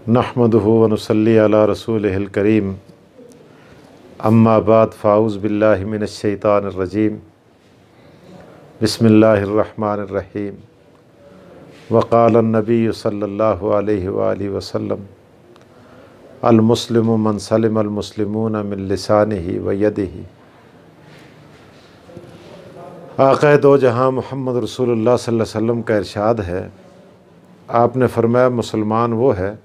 नहमदुहु व नुसल्ली अला रसूलिहिल करीम अम्मा बाद फ़ाऊज़ बिल्लाहि मिनश शैतानिर रजीम बिस्मिल्लाहिर रहमानिर रहीम वक़ाल नबी सल्लल्लाहु अलैहि वालैहि वसल्लम अल मुस्लिमु मन सलिम अल मुस्लिमून मिन लिसानिही व यदिही। आक़ा दो जहाँ मुहम्मद रसूलुल्लाह सल्लल्लाहु अलैहि वसल्लम का इरशाद है, आपने फरमाया मुसलमान वो है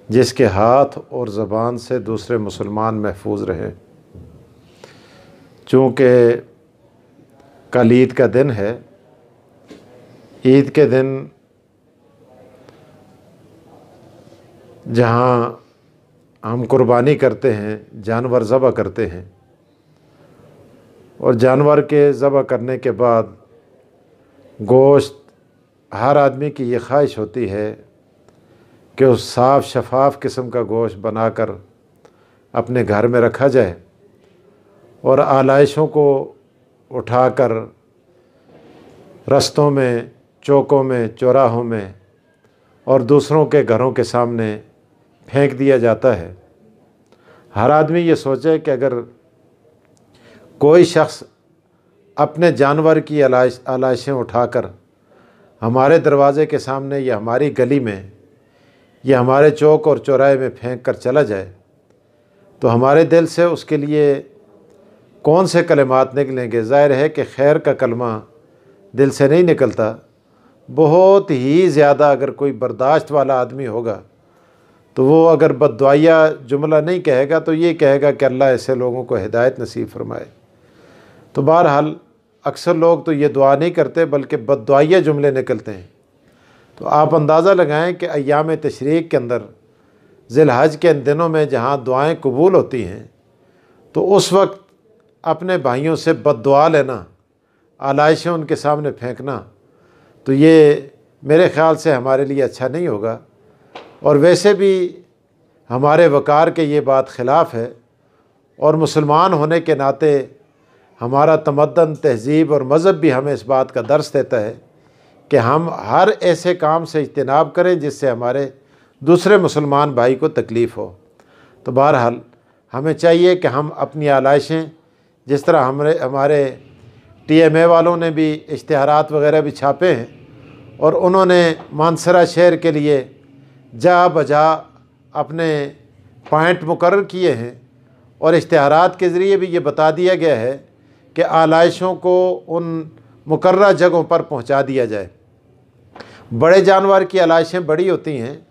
जिसके हाथ और ज़बान से दूसरे मुसलमान महफूज रहे। चूँकि कल ईद का दिन है, ईद के दिन जहाँ हम कुर्बानी करते हैं, जानवर ज़बह करते हैं, और जानवर के ज़बह करने के बाद गोश्त हर आदमी की ये ख्वाहिश होती है कि उस साफ़ शफाफ किस्म का गोश्त बनाकर अपने घर में रखा जाए और आलाइशों को उठाकर रस्तों में, चौकों में, चौराहों में और दूसरों के घरों के सामने फेंक दिया जाता है। हर आदमी ये सोचे कि अगर कोई शख्स अपने जानवर की आलाइशें उठाकर हमारे दरवाज़े के सामने या हमारी गली में या हमारे चौक और चौराहे में फेंक कर चला जाए तो हमारे दिल से उसके लिए कौन से कलिमात निकलेंगे। ज़ाहिर है कि खैर का कलमा दिल से नहीं निकलता। बहुत ही ज़्यादा अगर कोई बर्दाश्त वाला आदमी होगा तो वो अगर बद्दुआया जुमला नहीं कहेगा तो ये कहेगा कि अल्लाह ऐसे लोगों को हिदायत नसीब फरमाए। तो बहरहाल अक्सर लोग तो ये दुआ नहीं करते बल्कि बद्दुआया जुमले निकलते हैं। तो आप अंदाज़ा लगाएं कि अय्याम तशरीक़ के अंदर ज़िलहज के इन दिनों में जहाँ दुआएं कबूल होती हैं तो उस वक्त अपने भाइयों से बद्दुआ लेना, आलाइशें उनके सामने फेंकना, तो ये मेरे ख़्याल से हमारे लिए अच्छा नहीं होगा। और वैसे भी हमारे वक़ार के ये बात ख़िलाफ़ है और मुसलमान होने के नाते हमारा तमद्दन, तहज़ीब और मज़हब भी हमें इस बात का दर्स देता है कि हम हर ऐसे काम से इज्तिनाब करें जिससे हमारे दूसरे मुसलमान भाई को तकलीफ़ हो। तो बहरहाल हमें चाहिए कि हम अपनी आलाइशें, जिस तरह हमारे TMA वालों ने भी इश्तिहारात वग़ैरह भी छापे हैं और उन्होंने मानसरा शहर के लिए जा बजा अपने पॉइंट मुकर्रर किए हैं और इश्तिहारात के ज़रिए भी ये बता दिया गया है कि आलाइशों को उन मुकर्रर जगहों पर पहुंचा दिया जाए। बड़े जानवर की आलाइशें बड़ी होती हैं,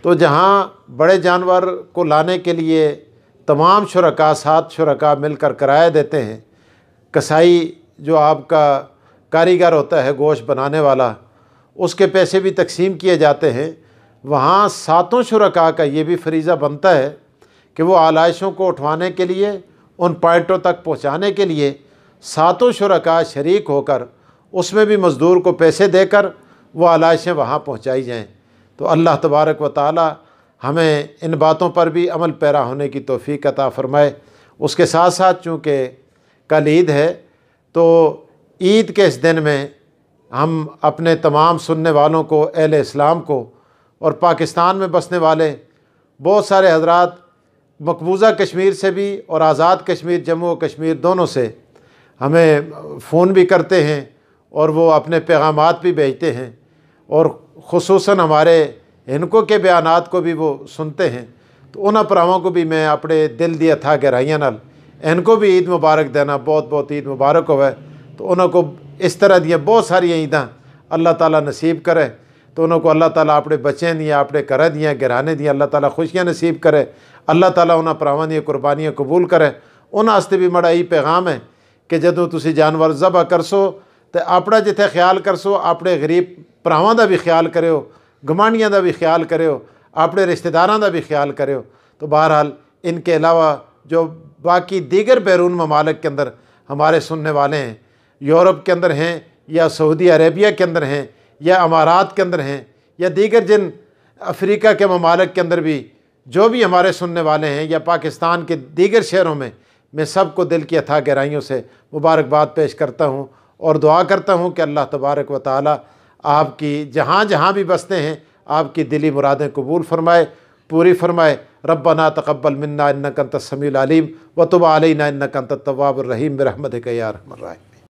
तो जहां बड़े जानवर को लाने के लिए तमाम शुरका, 7 शुरका मिलकर किराया देते हैं। कसाई जो आपका कारीगर होता है गोश्त बनाने वाला, उसके पैसे भी तकसीम किए जाते हैं। वहाँ 7 शुरका का ये भी फरीज़ा बनता है कि वो आलाइशों को उठवाने के लिए, उन पॉइंटों तक पहुँचाने के लिए 7 शुरका शरीक होकर उसमें भी मज़दूर को पैसे देकर वो आलाइशें वहाँ पहुँचाई जाएँ। तो अल्लाह तबारक व ताला हमें इन बातों पर भी अमल पैरा होने की तौफ़ीक़ अता फ़रमाए। उसके साथ साथ चूँकि कल ईद है तो ईद के इस दिन में हम अपने तमाम सुनने वालों को, अहले इस्लाम को और पाकिस्तान में बसने वाले बहुत सारे हज़रात मकबूज़ा कश्मीर से भी और आज़ाद कश्मीर, जम्मू और कश्मीर दोनों से हमें फ़ोन भी करते हैं और वो अपने पैगामात भी भेजते हैं और ख़ुसूसन हमारे इनको के बयानात को भी वो सुनते हैं। तो उन्हां भरावां को भी मैं अपने दिल दी अथा गहराइयां नाल इनको भी ईद मुबारक देना, बहुत बहुत ईद मुबारक होवे। तो उन्हों को इस तरह दी बहुत सारिया ईदां अल्लाह ताला नसीब करे। तो उन्हों को अल्लाह ताला अपने बच्चों दी, अपने घर दियाँ, घराने दी अल्लाह ताला खुशियाँ नसीब करे। अल्लाह ताला उन्हां भरावां दी कुर्बानियाँ कबूल करे। उन्हां वास्ते भी बड़ा यही पैगाम है कि जदों तुसीं जानवर ज़बह करसो तो अपना जिथे ख्याल करसो, अपने गरीब भरावां दा भी ख्याल करो, गवांढियां दा भी ख्याल करो, अपने रिश्तेदारां दा भी ख्याल करो। तो बहरहाल इनके अलावा जो बाकी दीगर बैरून ममालिक के अंदर हमारे सुनने वाले हैं, यूरोप के अंदर हैं या सऊदी अरेबिया के अंदर हैं या अमारात के अंदर हैं या दीगर जिन अफ्रीका के ममालिक के अंदर भी जो भी हमारे सुनने वाले हैं या पाकिस्तान के दीगर शहरों में, मैं सबको दिल की अथाह गहराइयों से मुबारकबाद पेश करता हूँ और दुआ करता हूँ कि अल्लाह तबारक व ताला आपकी जहाँ जहाँ भी बसते हैं آپ کی دلی مرادیں قبول فرمائے، پوری فرمائے۔ ربنا تقبل منا انک انت السمیع العلیم وتب علینا انک انت التواب الرحیم برحمتک یا ارحم الراحمین۔